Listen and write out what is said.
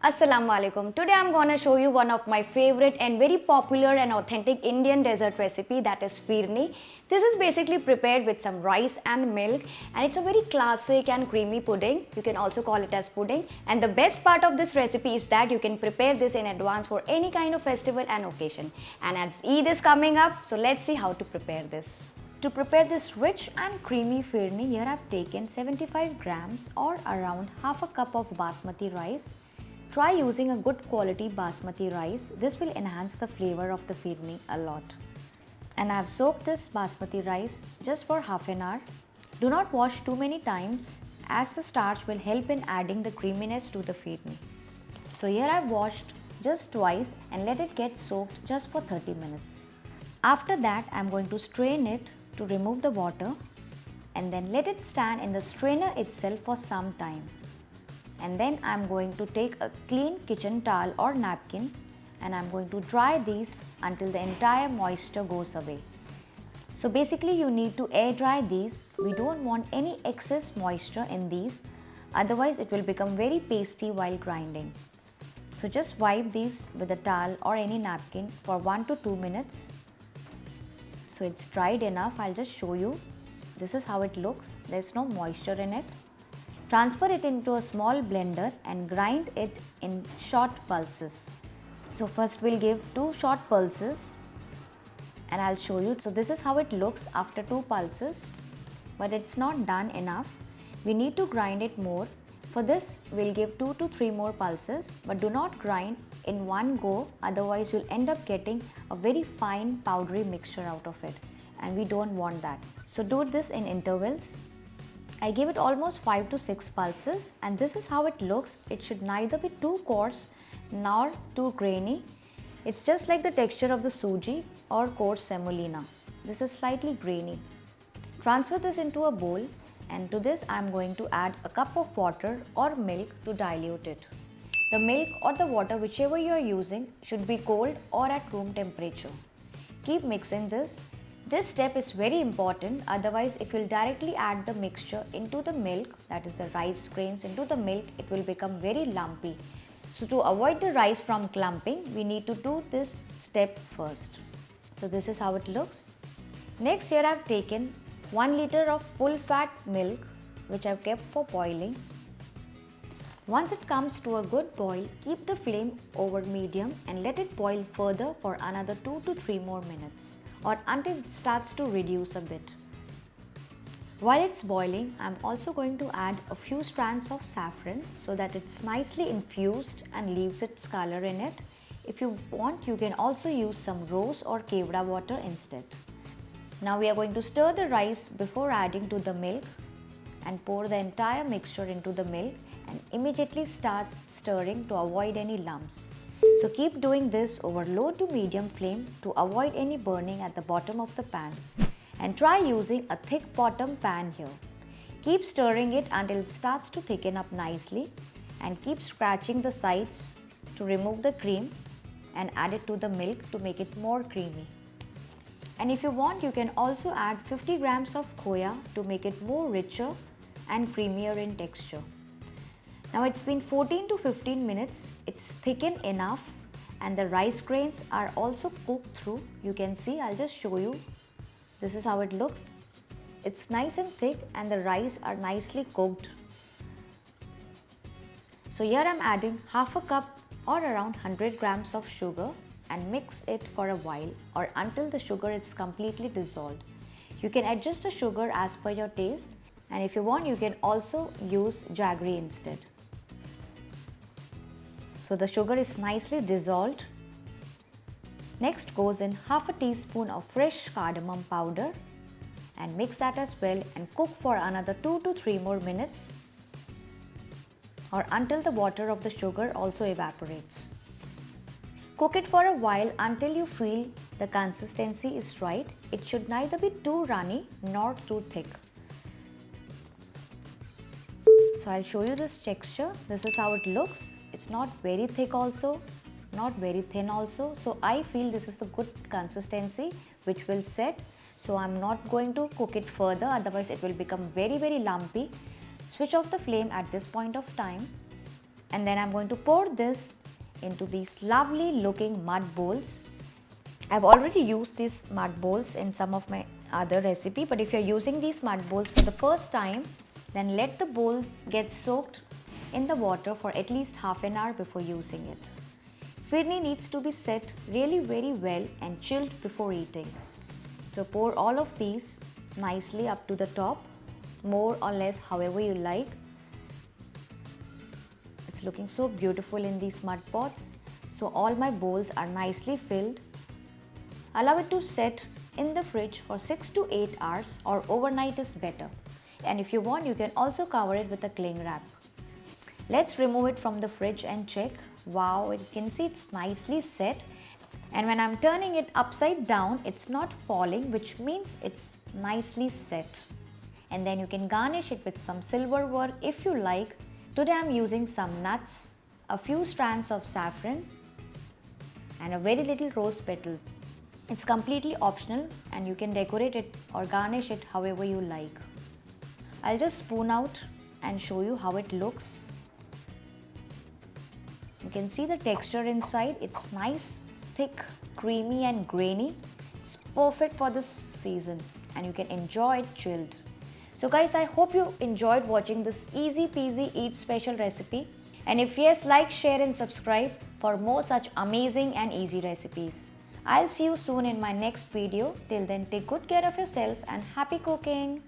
Assalamu alaikum. Today I'm gonna show you one of my favorite and very popular and authentic Indian dessert recipe, that is Phirni. This is basically prepared with some rice and milk, and it's a very classic and creamy pudding. You can also call it as pudding. And the best part of this recipe is that you can prepare this in advance for any kind of festival and occasion. And as Eid is coming up, so let's see how to prepare this. To prepare this rich and creamy Phirni, here I've taken 75 grams or around half a cup of Basmati rice. Try using a good quality Basmati rice. This will enhance the flavor of the Phirni a lot. And I have soaked this Basmati rice just for half an hour. Do not wash too many times, as the starch will help in adding the creaminess to the Phirni. So here I have washed just twice and let it get soaked just for 30 minutes. After that, I am going to strain it to remove the water and then let it stand in the strainer itself for some time. And then I am going to take a clean kitchen towel or napkin and I am going to dry these until the entire moisture goes away. So basically you need to air dry these. We don't want any excess moisture in these, otherwise it will become very pasty while grinding. So just wipe these with a towel or any napkin for 1 to 2 minutes. So it's dried enough. I'll just show you. This is how it looks. There's no moisture in it. Transfer it into a small blender and grind it in short pulses. So first we'll give 2 short pulses and I'll show you. So this is how it looks after 2 pulses, but it's not done enough. We need to grind it more. For this we'll give 2 to 3 more pulses, but do not grind in one go, otherwise you'll end up getting a very fine powdery mixture out of it, and we don't want that. So do this in intervals. I gave it almost 5 to 6 pulses and this is how it looks. It should neither be too coarse nor too grainy. It's just like the texture of the suji or coarse semolina. This is slightly grainy. Transfer this into a bowl and to this I am going to add a cup of water or milk to dilute it. The milk or the water, whichever you are using, should be cold or at room temperature. Keep mixing this. This step is very important, otherwise if you'll directly add the mixture into the milk, that is the rice grains into the milk, it will become very lumpy. So to avoid the rice from clumping, we need to do this step first. So this is how it looks. Next, here I have taken 1 liter of full fat milk which I have kept for boiling. Once it comes to a good boil, keep the flame over medium and let it boil further for another 2 to 3 more minutes, or until it starts to reduce a bit. While it's boiling, I'm also going to add a few strands of saffron so that it's nicely infused and leaves its color in it. If you want, you can also use some rose or kevda water instead. Now we are going to stir the rice before adding to the milk and pour the entire mixture into the milk and immediately start stirring to avoid any lumps. So keep doing this over low to medium flame to avoid any burning at the bottom of the pan, and try using a thick bottom pan here. Keep stirring it until it starts to thicken up nicely and keep scratching the sides to remove the cream and add it to the milk to make it more creamy. And if you want, you can also add 50 grams of khoya to make it more richer and creamier in texture. Now it's been 14 to 15 minutes, it's thickened enough and the rice grains are also cooked through. You can see, I'll just show you. This is how it looks. It's nice and thick and the rice are nicely cooked. So here I'm adding half a cup or around 100 grams of sugar and mix it for a while or until the sugar is completely dissolved. You can adjust the sugar as per your taste, and if you want, you can also use jaggery instead. So the sugar is nicely dissolved. Next goes in half a teaspoon of fresh cardamom powder and mix that as well and cook for another 2 to 3 more minutes or until the water of the sugar also evaporates. Cook it for a while until you feel the consistency is right. It should neither be too runny nor too thick. So I'll show you this texture. This is how it looks. It's not very thick also, not very thin also. So I feel this is the good consistency which will set. So I'm not going to cook it further, otherwise it will become very lumpy. Switch off the flame at this point of time And then I'm going to pour this into these lovely looking mud bowls. I've already used these mud bowls in some of my other recipe, but if you're using these mud bowls for the first time, then let the bowl get soaked in the water for at least half an hour before using it. Phirni needs to be set really very well and chilled before eating. So pour all of these nicely up to the top, more or less however you like. It's looking so beautiful in these mud pots. So all my bowls are nicely filled. Allow it to set in the fridge for 6 to 8 hours, or overnight is better. And if you want, you can also cover it with a cling wrap. Let's remove it from the fridge and check. Wow, you can see it's nicely set. And when I'm turning it upside down, it's not falling, which means it's nicely set. And then you can garnish it with some silverware if you like. Today I'm using some nuts, a few strands of saffron, and a very little rose petals. It's completely optional and you can decorate it or garnish it however you like. I'll just spoon out and show you how it looks. You can see the texture inside. It's nice, thick, creamy and grainy. It's perfect for this season and you can enjoy it chilled. So guys, I hope you enjoyed watching this easy peasy Eid special recipe. And if yes, like, share and subscribe for more such amazing and easy recipes. I'll see you soon in my next video. Till then, take good care of yourself and happy cooking.